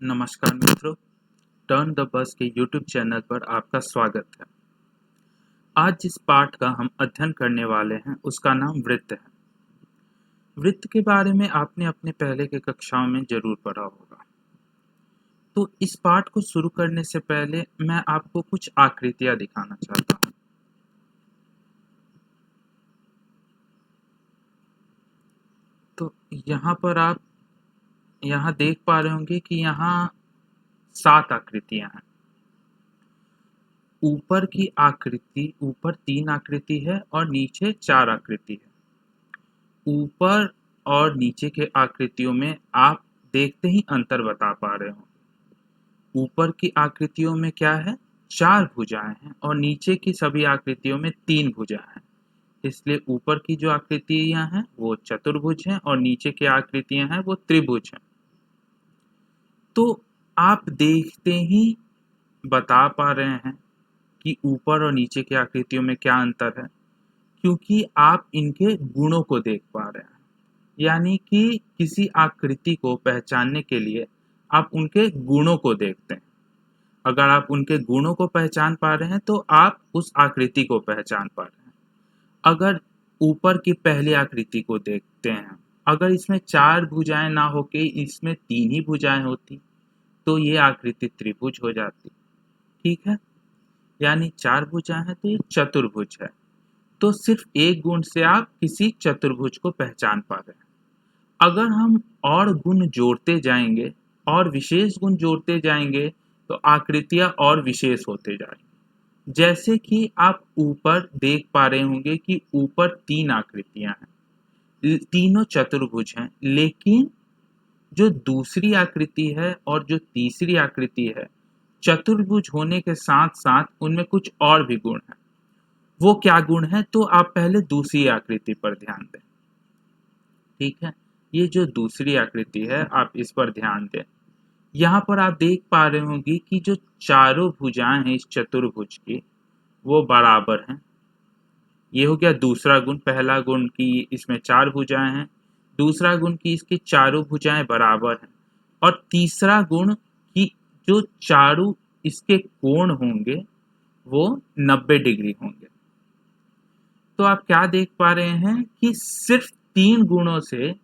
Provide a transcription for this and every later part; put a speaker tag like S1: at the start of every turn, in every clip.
S1: नमस्कार मित्रों, turn the bus के YouTube चैनल पर आपका स्वागत है। आज जिस पाठ का हम अध्ययन करने वाले हैं उसका नाम वृत्त है। वृत्त के बारे में आपने अपने पहले के कक्षाओं में जरूर पढ़ा होगा। तो इस पाठ को शुरू करने से पहले मैं आपको कुछ आकृतियां दिखाना चाहता हूँ। तो यहाँ पर आप देख पा रहे होंगे कि यहाँ 7 आकृतियां हैं। ऊपर की आकृति, ऊपर 3 आकृति है और नीचे 4 आकृति है। ऊपर और नीचे के आकृतियों में आप देखते ही अंतर बता पा रहे हो। ऊपर की आकृतियों में क्या है, 4 भुजाएं हैं और नीचे की सभी आकृतियों में 3 भुजाएं हैं। इसलिए ऊपर की जो आकृतियां हैं वो चतुर्भुज हैं और नीचे की आकृतियां हैं वो त्रिभुज हैं। तो आप देखते ही बता पा रहे हैं कि ऊपर और नीचे की आकृतियों में क्या अंतर है, क्योंकि आप इनके गुणों को देख पा रहे हैं। यानी कि किसी आकृति को पहचानने के लिए आप उनके गुणों को देखते हैं। अगर आप उनके गुणों को पहचान पा रहे हैं तो आप उस आकृति को पहचान पा रहे हैं। अगर ऊपर की पहली आकृति को देखते हैं, अगर इसमें 4 भुजाएं ना होके इसमें 3 ही भुजाएं होती तो ये आकृति त्रिभुज हो जाती। ठीक है, यानी 4 भुजाएं हैं तो ये चतुर्भुज है। तो सिर्फ एक गुण से आप किसी चतुर्भुज को पहचान पा रहे हैं। अगर हम और गुण जोड़ते जाएंगे और विशेष गुण जोड़ते जाएंगे तो आकृतियां और विशेष होते जाएंगी। जैसे कि आप ऊपर देख पा रहे होंगे कि ऊपर 3 आकृतियां हैं, तीनों चतुर्भुज हैं, लेकिन जो दूसरी आकृति है और जो तीसरी आकृति है, चतुर्भुज होने के साथ साथ उनमें कुछ और भी गुण हैं। वो क्या गुण है, तो आप पहले दूसरी आकृति पर ध्यान दें। ठीक है, ये जो दूसरी आकृति है आप इस पर ध्यान दें। यहाँ पर आप देख पा रहे होंगे कि जो चारों भुजाएं हैं इस चतुर्भुज की वो बराबर हैं। ये हो गया दूसरा गुण। पहला गुण की इसमें 4 भुजाएं हैं, दूसरा गुण की इसकी चारों भुजाएं बराबर हैं, और तीसरा गुण की जो चारों इसके कोण होंगे वो 90 डिग्री होंगे। तो आप क्या देख पा रहे हैं कि सिर्फ 3 गुणों से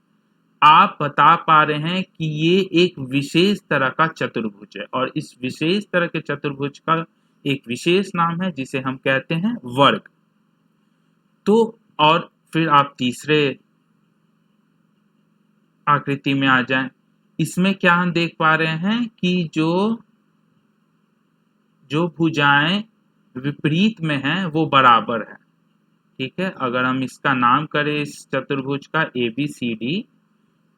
S1: आप बता पा रहे हैं कि ये एक विशेष तरह का चतुर्भुज है, और इस विशेष तरह के चतुर्भुज का एक विशेष नाम है जिसे हम कहते हैं वर्ग। तो और फिर आप तीसरे आकृति में आ जाएं। इसमें क्या हम देख पा रहे हैं कि जो भुजाएं विपरीत में हैं वो बराबर है। ठीक है, अगर हम इसका नाम करें इस चतुर्भुज का ABCD,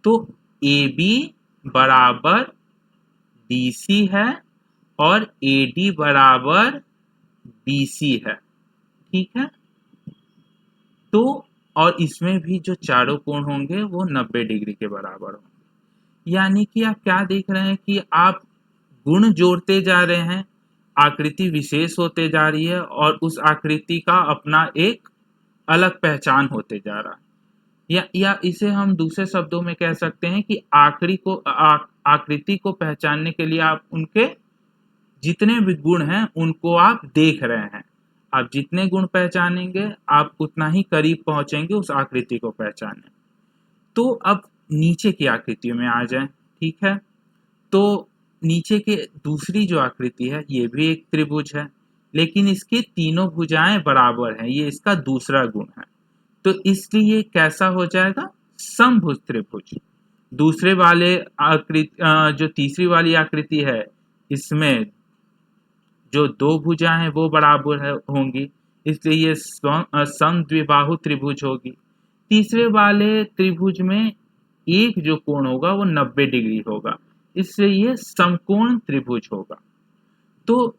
S1: तो AB बराबर DC है और AD बराबर BC है। ठीक है, तो और इसमें भी जो चारों कोण होंगे वो 90 डिग्री के बराबर होंगे। यानी कि आप क्या देख रहे हैं कि आप गुण जोड़ते जा रहे हैं, आकृति विशेष होते जा रही है और उस आकृति का अपना एक अलग पहचान होते जा रहा है। या इसे हम दूसरे शब्दों में कह सकते हैं कि आकृति को पहचानने के लिए आप उनके जितने भी गुण हैं उनको आप देख रहे हैं। आप जितने गुण पहचानेंगे आप उतना ही करीब पहुंचेंगे उस आकृति को पहचानने। तो अब नीचे की आकृतियों में आ जाएं। ठीक है, तो नीचे के दूसरी जो आकृति है ये भी एक त्रिभुज है, लेकिन इसकी तीनों भुजाएं बराबर हैं। ये इसका दूसरा गुण है, तो इसलिए कैसा हो जाएगा, समभुज त्रिभुज। दूसरे वाले आकृति जो तीसरी वाली आकृति है इसमें जो 2 भुजाएं हैं वो बराबर होंगी, इसलिए ये समद्विबाहु त्रिभुज होगी। तीसरे वाले त्रिभुज में एक जो कोण होगा वो 90 डिग्री होगा, इससे ये समकोण त्रिभुज होगा। तो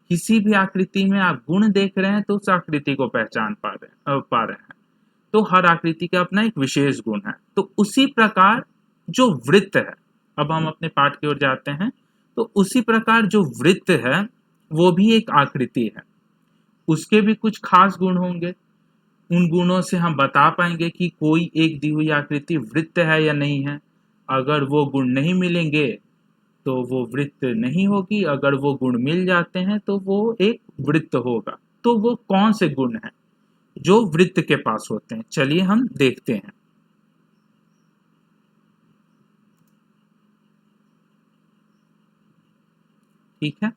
S1: किसी भी आकृति में आप गुण देख रहे हैं तो उस आकृति को पहचान पा रहे हैं। तो हर आकृति का अपना एक विशेष गुण है। तो उसी प्रकार जो वृत्त है, अब हम अपने पाठ की ओर जाते हैं, तो उसी प्रकार जो वृत्त है वो भी एक आकृति है। उसके भी कुछ खास गुण होंगे। उन गुणों से हम बता पाएंगे कि कोई एक दी हुई आकृति वृत्त है या नहीं है। अगर वो गुण नहीं मिलेंगे तो वो वृत्त नहीं होगी। अगर वो गुण मिल जाते हैं तो वो एक वृत्त होगा। तो वो कौन से गुण हैं जो वृत्त के पास होते हैं, चलिए हम देखते हैं। ठीक है,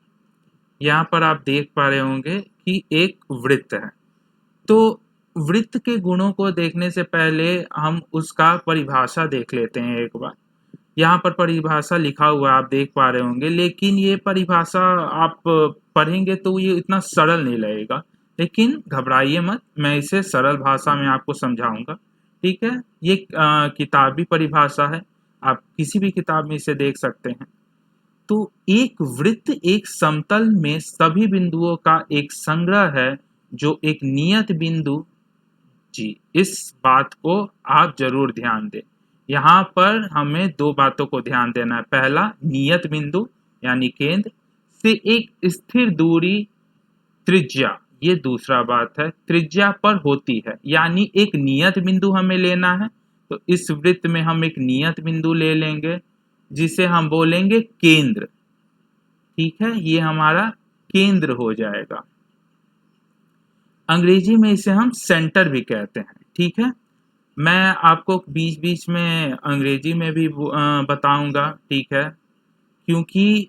S1: यहाँ पर आप देख पा रहे होंगे कि एक वृत्त है। तो वृत्त के गुणों को देखने से पहले हम उसका परिभाषा देख लेते हैं एक बार। यहाँ पर परिभाषा लिखा हुआ है, आप देख पा रहे होंगे, लेकिन ये परिभाषा आप पढ़ेंगे तो ये इतना सरल नहीं लगेगा। लेकिन घबराइए मत, मैं इसे सरल भाषा में आपको समझाऊंगा। ठीक है, ये किताबी परिभाषा है, आप किसी भी किताब में इसे देख सकते हैं। तो एक वृत्त एक समतल में सभी बिंदुओं का एक संग्रह है जो एक नियत बिंदु। जी, इस बात को आप जरूर ध्यान दें। यहाँ पर हमें दो बातों को ध्यान देना है। पहला, नियत बिंदु यानी केंद्र से एक स्थिर दूरी त्रिज्या, ये दूसरा बात है, त्रिज्या पर होती है। यानी एक नियत बिंदु हमें लेना है। तो इस वृत्त में हम एक नियत बिंदु ले लेंगे जिसे हम बोलेंगे केंद्र। ठीक है, ये हमारा केंद्र हो जाएगा। अंग्रेजी में इसे हम सेंटर भी कहते हैं। ठीक है, मैं आपको बीच बीच में अंग्रेजी में भी बताऊंगा। ठीक है, क्योंकि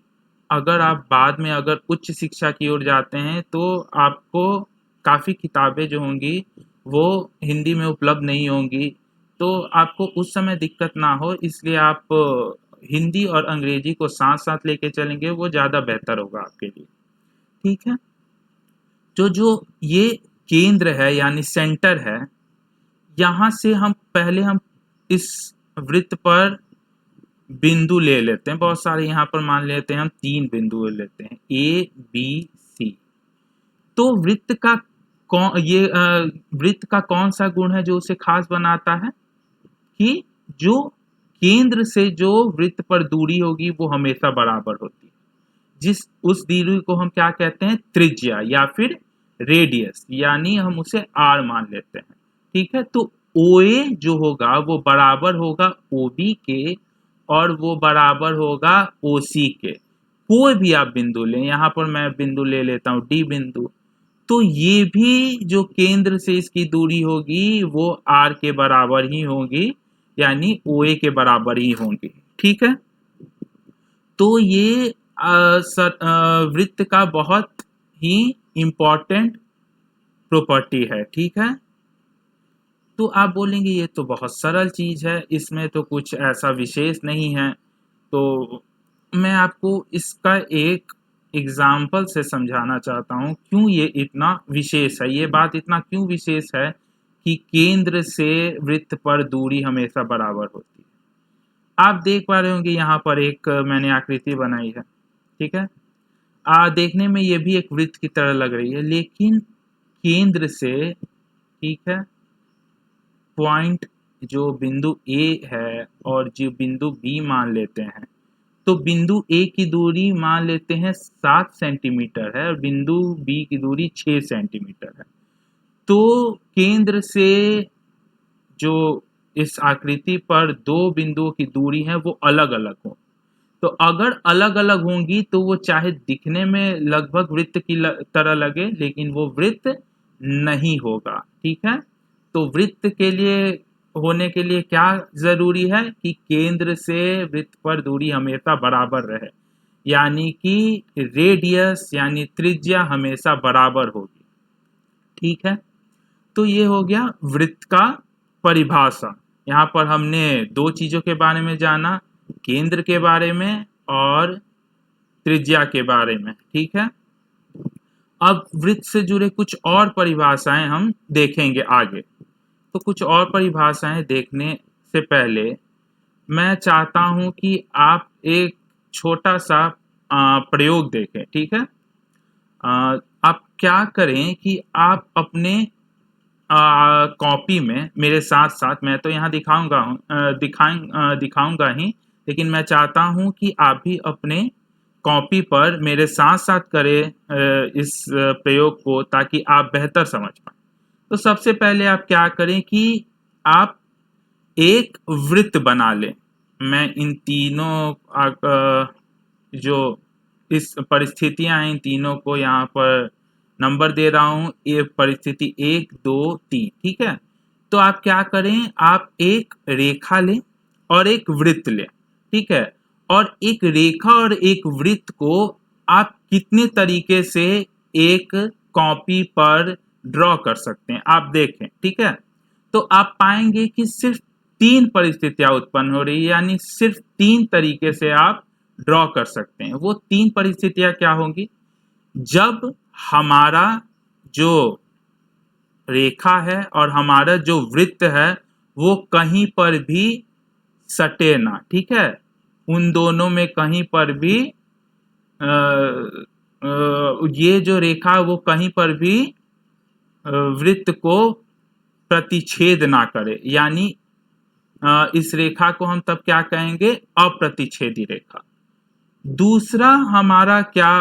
S1: अगर आप बाद में अगर उच्च शिक्षा की ओर जाते हैं तो आपको काफ़ी किताबें जो होंगी वो हिंदी में उपलब्ध नहीं होंगी। तो आपको उस समय दिक्कत ना हो, इसलिए आप हिंदी और अंग्रेजी को साथ साथ लेके चलेंगे, वो ज़्यादा बेहतर होगा आपके लिए। ठीक है, जो जो ये केंद्र है यानी सेंटर है, यहाँ से हम पहले हम इस वृत्त पर बिंदु ले लेते हैं। बहुत सारे यहाँ पर मान लेते हैं, हम 3 बिंदु लेते हैं, ए बी सी। तो वृत्त का वृत्त का कौन सा गुण है जो उसे खास बनाता है कि जो केंद्र से जो वृत्त पर दूरी होगी वो हमेशा बराबर होती है। जिस उस दूरी को हम क्या कहते हैं, त्रिज्या या फिर रेडियस, यानी हम उसे आर मान लेते हैं। ठीक है, तो ओए जो होगा वो बराबर होगा ओबी के, और वो बराबर होगा ओसी के। कोई भी आप बिंदु लें, यहाँ पर मैं बिंदु ले लेता हूँ डी बिंदु, तो ये भी जो केंद्र से इसकी दूरी होगी वो आर के बराबर ही होगी, यानी ओए के बराबर ही होंगी। ठीक है, तो ये वृत्त का बहुत ही इम्पोर्टेंट प्रॉपर्टी है। ठीक है, तो आप बोलेंगे ये तो बहुत सरल चीज है, इसमें तो कुछ ऐसा विशेष नहीं है। तो मैं आपको इसका एक एग्जाम्पल से समझाना चाहता हूँ क्यों ये इतना विशेष है। ये बात इतना क्यों विशेष है कि केंद्र से वृत्त पर दूरी हमेशा बराबर होती है। आप देख पा रहे होंगे यहाँ पर एक मैंने आकृति बनाई है। ठीक है, देखने में ये भी एक वृत्त की तरह लग रही है, लेकिन केंद्र से, ठीक है, पॉइंट जो बिंदु ए है और जो बिंदु बी मान लेते हैं, तो बिंदु ए की दूरी मान लेते हैं 7 सेंटीमीटर है और बिंदु बी की दूरी 6 सेंटीमीटर है। तो केंद्र से जो इस आकृति पर दो बिंदुओं की दूरी है वो अलग अलग हो, तो अगर अलग अलग होंगी तो वो चाहे दिखने में लगभग वृत्त की तरह लगे, लेकिन वो वृत्त नहीं होगा। ठीक है, तो वृत्त के लिए होने के लिए क्या जरूरी है कि केंद्र से वृत्त पर दूरी हमेशा बराबर रहे, यानी कि रेडियस यानी त्रिज्या हमेशा बराबर होगी। ठीक है, तो ये हो गया वृत्त का परिभाषा। यहाँ पर हमने दो चीजों के बारे में जाना, केंद्र के बारे में और त्रिज्या के बारे में। ठीक है, अब वृत्त से जुड़े कुछ और परिभाषाएं हम देखेंगे आगे। तो कुछ और परिभाषाएं देखने से पहले मैं चाहता हूं कि आप एक छोटा सा प्रयोग देखें। ठीक है, आप क्या करें कि आप अपने कॉपी में मेरे साथ साथ, मैं तो यहाँ दिखाऊंगा ही, लेकिन मैं चाहता हूँ कि आप भी अपने कॉपी पर मेरे साथ साथ करें इस प्रयोग को, ताकि आप बेहतर समझ पाए। तो सबसे पहले आप क्या करें कि आप एक वृत्त बना लें। मैं इन तीनों जो इस परिस्थितियां हैं इन तीनों को यहाँ पर नंबर दे रहा हूं, ये परिस्थिति 1 2 3, ठीक है। तो आप क्या करें, आप एक रेखा लें और एक वृत्त लें, ठीक है। और एक रेखा और एक वृत्त को आप कितने तरीके से एक कॉपी पर ड्रॉ कर सकते हैं आप देखें, ठीक है। तो आप पाएंगे कि सिर्फ 3 परिस्थितियां उत्पन्न हो रही है, यानी सिर्फ 3 तरीके से आप ड्रॉ कर सकते हैं। वो 3 परिस्थितियां क्या होंगी? जब हमारा जो रेखा है और हमारा जो वृत्त है वो कहीं पर भी सटे ना, ठीक है। उन दोनों में कहीं पर भी ये जो रेखा है वो कहीं पर भी वृत्त को प्रतिच्छेद ना करे, यानी इस रेखा को हम तब क्या कहेंगे? अप्रतिच्छेदी रेखा। दूसरा हमारा क्या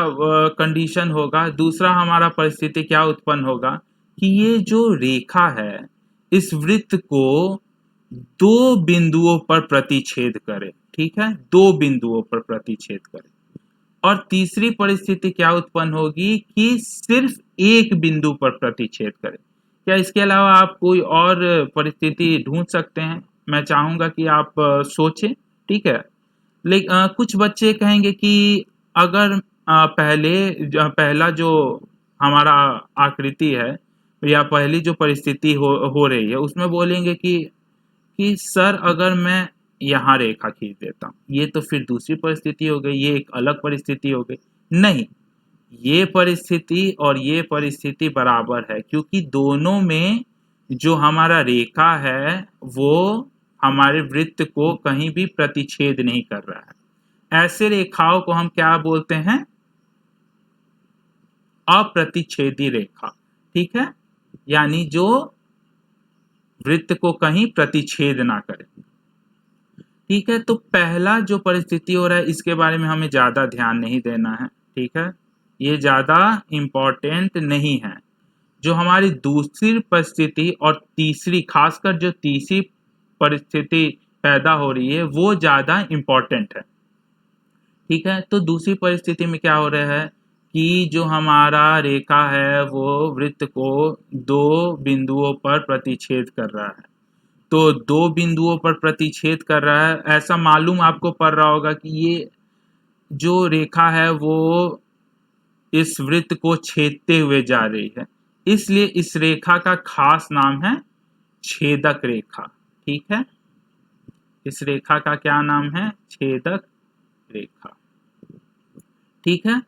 S1: कंडीशन होगा, दूसरा हमारा परिस्थिति क्या उत्पन्न होगा कि ये जो रेखा है इस वृत्त को 2 बिंदुओं पर प्रतिच्छेद करे, ठीक है, 2 बिंदुओं पर प्रतिच्छेद करे। और तीसरी परिस्थिति क्या उत्पन्न होगी कि सिर्फ एक बिंदु पर प्रतिच्छेद करे। क्या इसके अलावा आप कोई और परिस्थिति ढूंढ सकते हैं? मैं चाहूंगा कि आप सोचें, ठीक है। लेकिन कुछ बच्चे कहेंगे कि अगर पहला जो हमारा आकृति है या पहली जो परिस्थिति हो रही है उसमें बोलेंगे कि सर अगर मैं यहाँ रेखा खींच देता हूँ, ये तो फिर दूसरी परिस्थिति हो गई, ये एक अलग परिस्थिति हो गई। नहीं, ये परिस्थिति और ये परिस्थिति बराबर है, क्योंकि दोनों में जो हमारा रेखा है वो हमारे वृत्त को कहीं भी प्रतिच्छेद नहीं कर रहा है। ऐसे रेखाओं को हम क्या बोलते हैं? अप्रतिच्छेदी रेखा, ठीक है, यानी जो वृत्त को कहीं प्रतिच्छेद ना करे, ठीक है। तो पहला जो परिस्थिति हो रहा है इसके बारे में हमें ज्यादा ध्यान नहीं देना है, ठीक है, ये ज्यादा इम्पोर्टेंट नहीं है। जो हमारी दूसरी परिस्थिति और तीसरी, खासकर जो तीसरी परिस्थिति पैदा हो रही है वो ज्यादा इम्पोर्टेंट है, ठीक है। तो दूसरी परिस्थिति में क्या हो रहा है कि जो हमारा रेखा है वो वृत्त को 2 बिंदुओं पर प्रतिच्छेद कर रहा है। तो 2 बिंदुओं पर प्रतिच्छेद कर रहा है, ऐसा मालूम आपको पड़ रहा होगा कि ये जो रेखा है वो इस वृत्त को छेदते हुए जा रही है, इसलिए इस रेखा का खास नाम है छेदक रेखा, ठीक है। इस रेखा का क्या नाम है? छेदक रेखा, ठीक है।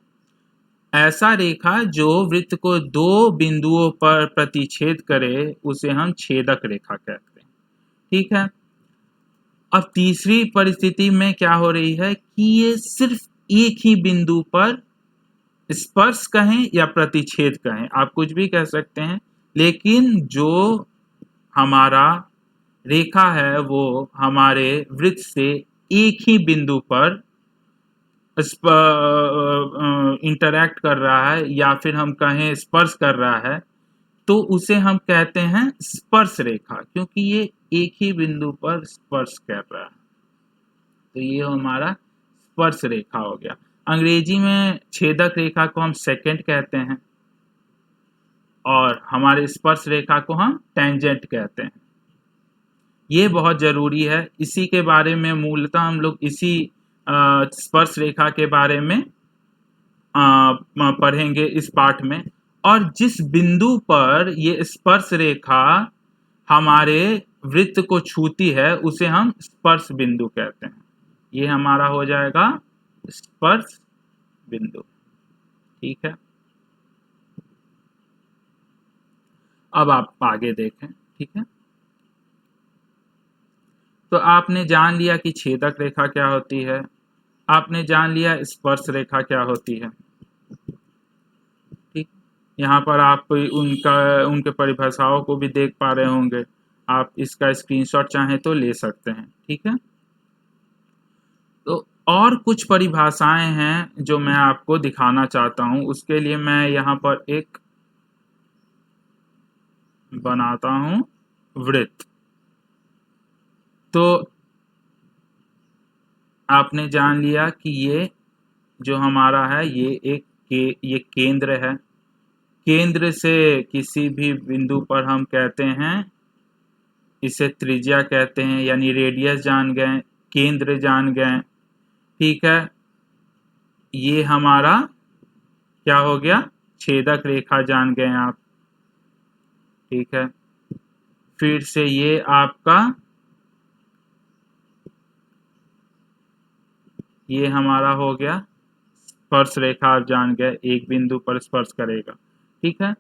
S1: ऐसा रेखा जो वृत्त को 2 बिंदुओं पर प्रतिच्छेद करे उसे हम छेदक रेखा कहते हैं, ठीक है। अब तीसरी परिस्थिति में क्या हो रही है कि ये सिर्फ एक ही बिंदु पर स्पर्श कहें या प्रतिच्छेद कहें, आप कुछ भी कह सकते हैं, लेकिन जो हमारा रेखा है वो हमारे वृत्त से एक ही बिंदु पर इंटरैक्ट कर रहा है या फिर हम कहें स्पर्श कर रहा है, तो उसे हम कहते हैं स्पर्श रेखा, क्योंकि ये एक ही बिंदु पर स्पर्श कर रहा है। तो ये हमारा स्पर्श रेखा हो गया। अंग्रेजी में छेदक रेखा को हम सेकेंड कहते हैं और हमारे स्पर्श रेखा को हम टेंजेंट कहते हैं। ये बहुत जरूरी है, इसी के बारे में मूलतः हम लोग इसी स्पर्श रेखा के बारे में पढ़ेंगे इस पाठ में। और जिस बिंदु पर ये स्पर्श रेखा हमारे वृत्त को छूती है उसे हम स्पर्श बिंदु कहते हैं। ये हमारा हो जाएगा स्पर्श बिंदु, ठीक है। अब आप आगे देखें, ठीक है। तो आपने जान लिया कि छेदक रेखा क्या होती है, आपने जान लिया स्पर्श रेखा क्या होती है, ठीक। यहाँ पर आप उनके परिभाषाओं को भी देख पा रहे होंगे, आप इसका स्क्रीनशॉट चाहें तो ले सकते हैं, ठीक है। तो और कुछ परिभाषाएं हैं जो मैं आपको दिखाना चाहता हूं, उसके लिए मैं यहाँ पर एक बनाता हूं वृत्त। तो आपने जान लिया कि ये जो हमारा है ये केंद्र है। केंद्र से किसी भी बिंदु पर हम कहते हैं, इसे त्रिज्या कहते हैं, यानी रेडियस जान गए, केंद्र जान गए। ठीक है, ये हमारा क्या हो गया, छेदक रेखा जान गए आप। ठीक है, फिर से ये आपका, ये हमारा हो गया स्पर्श रेखा, आप जान गए एक बिंदु पर स्पर्श करेगा। ठीक है,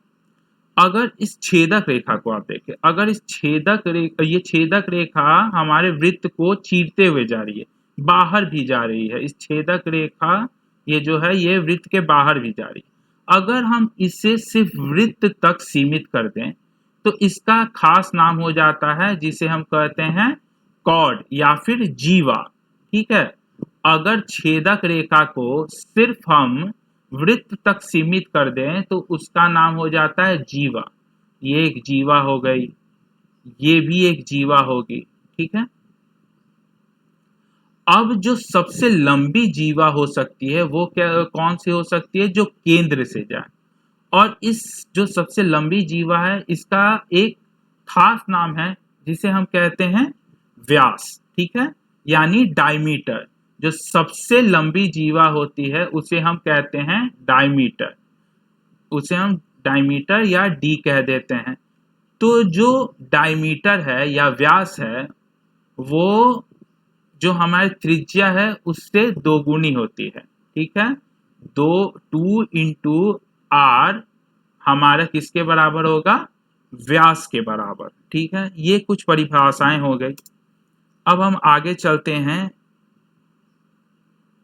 S1: अगर इस छेदक रेखा को आप देखें, अगर इस ये छेदक रेखा हमारे वृत्त को चीरते हुए जा रही है, बाहर भी जा रही है, इस छेदक रेखा ये जो है ये वृत्त के बाहर भी जा रही है। अगर हम इसे सिर्फ वृत्त तक सीमित कर दें तो इसका खास नाम हो जाता है, जिसे हम कहते हैं कॉर्ड या फिर जीवा। ठीक है, अगर छेदक रेखा को सिर्फ हम वृत्त तक सीमित कर दें तो उसका नाम हो जाता है जीवा। ये एक जीवा हो गई, ये भी एक जीवा होगी। ठीक है, अब जो सबसे लंबी जीवा हो सकती है वो क्या, कौन सी हो सकती है, जो केंद्र से जाए। और इस जो सबसे लंबी जीवा है इसका एक खास नाम है जिसे हम कहते हैं व्यास। ठीक है, यानी डायमीटर। जो सबसे लंबी जीवा होती है उसे हम कहते हैं डायमीटर, उसे हम डायमीटर या डी कह देते हैं। तो जो डायमीटर है या व्यास है वो जो हमारी त्रिज्या है उससे दोगुनी होती है। ठीक है, 2 इंटू आर हमारा किसके बराबर होगा, व्यास के बराबर। ठीक है, ये कुछ परिभाषाएं हो गई। अब हम आगे चलते हैं,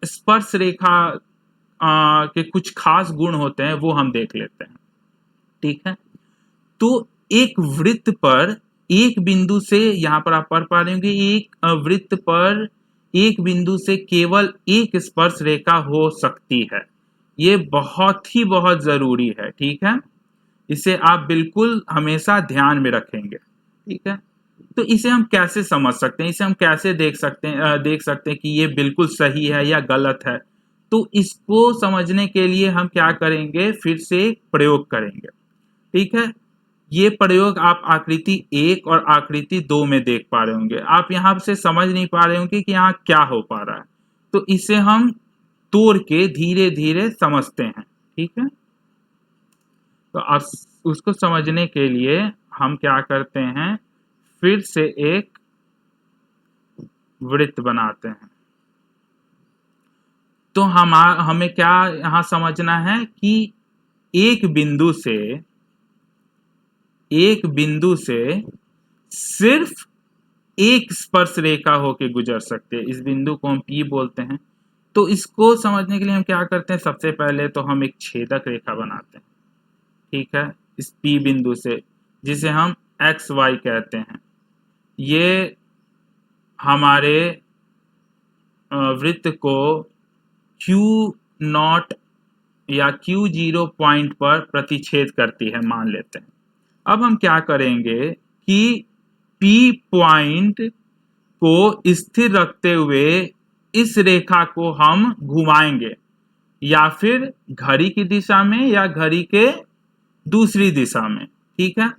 S1: स्पर्श रेखा के कुछ खास गुण होते हैं वो हम देख लेते हैं। ठीक है, तो एक वृत्त पर एक बिंदु से, यहां पर आप पढ़ पा रहे होंगे, एक वृत्त पर एक बिंदु से केवल एक स्पर्श रेखा हो सकती है। ये बहुत जरूरी है। ठीक है, इसे आप बिल्कुल हमेशा ध्यान में रखेंगे। ठीक है, तो इसे हम कैसे समझ सकते हैं, इसे हम कैसे देख सकते हैं कि ये बिल्कुल सही है या गलत है। तो इसको समझने के लिए हम क्या करेंगे, फिर से एक प्रयोग करेंगे। ठीक है, ये प्रयोग आप आकृति 1 और आकृति 2 में देख पा रहे होंगे। आप यहाँ से समझ नहीं पा रहे होंगे कि यहाँ क्या हो पा रहा है, तो इसे हम तोड़ के धीरे धीरे समझते हैं। ठीक है, तो आप उसको समझने के लिए हम क्या करते हैं, फिर से एक वृत्त बनाते हैं। तो हमें क्या यहां समझना है कि एक बिंदु से सिर्फ एक स्पर्श रेखा होके गुजर सकते हैं। इस बिंदु को हम P बोलते हैं। तो इसको समझने के लिए हम क्या करते हैं, सबसे पहले तो हम एक छेदक रेखा बनाते हैं। ठीक है, इस P बिंदु से, जिसे हम XY कहते हैं। ये हमारे वृत्त को Q0 या Q0 पॉइंट पर प्रतिच्छेद करती है, मान लेते हैं। अब हम क्या करेंगे कि P पॉइंट को स्थिर रखते हुए इस रेखा को हम घुमाएंगे, या फिर घड़ी की दिशा में या घड़ी के दूसरी दिशा में। ठीक है,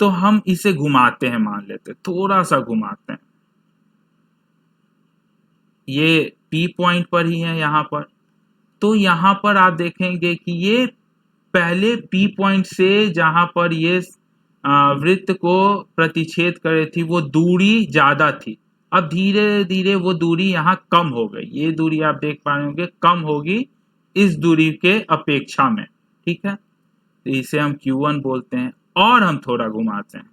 S1: तो हम इसे घुमाते हैं, मान लेते हैं, थोड़ा सा घुमाते हैं। ये P पॉइंट पर ही है यहाँ पर। तो यहाँ पर आप देखेंगे कि ये पहले P पॉइंट से जहां पर ये वृत्त को प्रतिच्छेद करे थी वो दूरी ज्यादा थी। अब धीरे धीरे वो दूरी यहाँ कम हो गई। ये दूरी आप देख पा रहे होंगे कम होगी इस दूरी के अपेक्षा में। ठीक है, तो इसे हम Q1 बोलते हैं। और हम थोड़ा घुमाते हैं,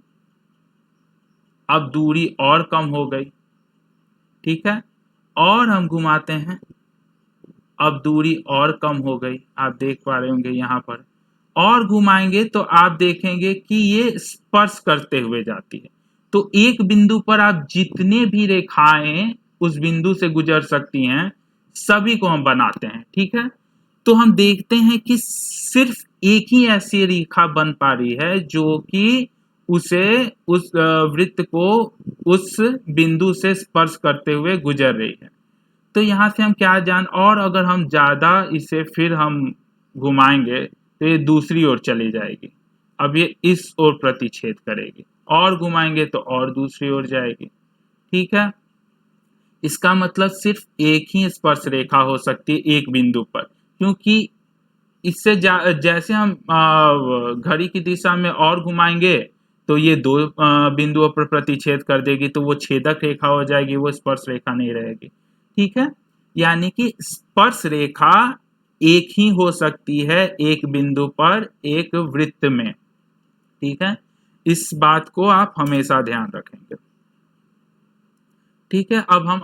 S1: अब दूरी और कम हो गई। ठीक है, और हम घुमाते हैं, अब दूरी और कम हो गई। आप देख पा रहे होंगे यहाँ पर। और घुमाएंगे तो आप देखेंगे कि ये स्पर्श करते हुए जाती है। तो एक बिंदु पर आप जितने भी रेखाएं उस बिंदु से गुजर सकती हैं सभी को हम बनाते हैं। ठीक है, तो हम देखते हैं कि सिर्फ एक ही ऐसी रेखा बन पा रही है जो कि उसे वृत्त को उस बिंदु से स्पर्श करते हुए गुजर रही है। तो यहाँ से हम क्या जान, और अगर हम ज़्यादा इसे फिर हम घुमाएंगे तो ये दूसरी ओर चली जाएगी। अब ये इस ओर प्रतिच्छेद करेगी, और घुमाएंगे तो और दूसरी ओर जाएगी। ठीक है, इसका मतलब सिर्फ एक ही स्पर्श रेखा हो सकती है एक बिंदु पर, क्योंकि इससे जैसे हम घड़ी की दिशा में और घुमाएंगे तो ये दो बिंदुओं पर प्रतिच्छेद कर देगी, तो वो छेदक रेखा हो जाएगी, वो स्पर्श रेखा नहीं रहेगी। ठीक है, यानी कि स्पर्श रेखा एक ही हो सकती है एक बिंदु पर एक वृत्त में। ठीक है, इस बात को आप हमेशा ध्यान रखेंगे। ठीक है, अब हम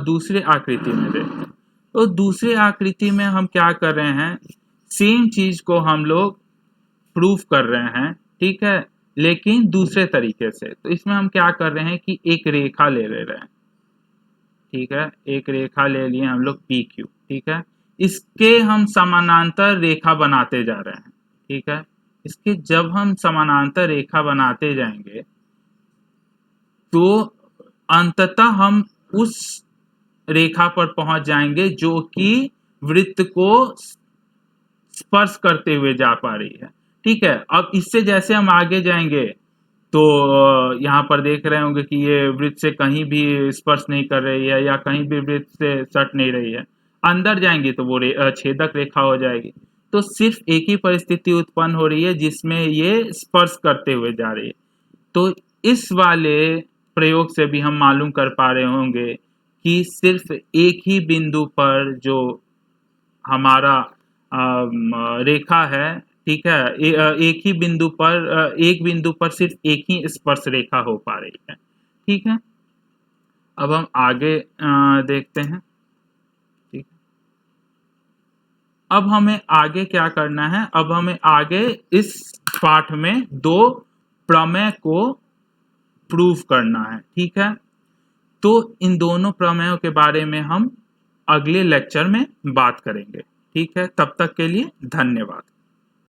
S1: दूसरे आकृति में देखते हैं। तो दूसरे आकृति में हम क्या कर रहे हैं, सेम चीज को हम लोग प्रूफ कर रहे हैं। ठीक है, लेकिन दूसरे तरीके से। तो इसमें हम क्या कर रहे हैं कि एक रेखा ले रहे हैं। ठीक है, एक रेखा ले लिए हम लोग पी क्यू। ठीक है, इसके हम समानांतर रेखा बनाते जा रहे हैं। ठीक है, इसके जब हम समानांतर रेखा बनाते जाएंगे तो अंततः हम उस रेखा पर पहुंच जाएंगे जो कि वृत्त को स्पर्श करते हुए जा पा रही है। ठीक है, अब इससे जैसे हम आगे जाएंगे तो यहाँ पर देख रहे होंगे कि ये वृत्त से कहीं भी स्पर्श नहीं कर रही है या कहीं भी वृत्त से सट नहीं रही है। अंदर जाएंगे तो वो छेदक रेखा हो जाएगी। तो सिर्फ एक ही परिस्थिति उत्पन्न हो रही है जिसमें ये स्पर्श करते हुए जा रही है। तो इस वाले प्रयोग से भी हम मालूम कर पा रहे होंगे कि सिर्फ एक ही बिंदु पर जो हमारा रेखा है, ठीक है, एक ही बिंदु पर एक बिंदु पर सिर्फ एक ही स्पर्श रेखा हो पा रही है। ठीक है, अब हम आगे देखते हैं। ठीक, अब हमें आगे क्या करना है, अब हमें आगे इस पाठ में दो प्रमेय को प्रूव करना है। ठीक है, तो इन दोनों प्रमेयों के बारे में हम अगले लेक्चर में बात करेंगे। ठीक है, तब तक के लिए धन्यवाद।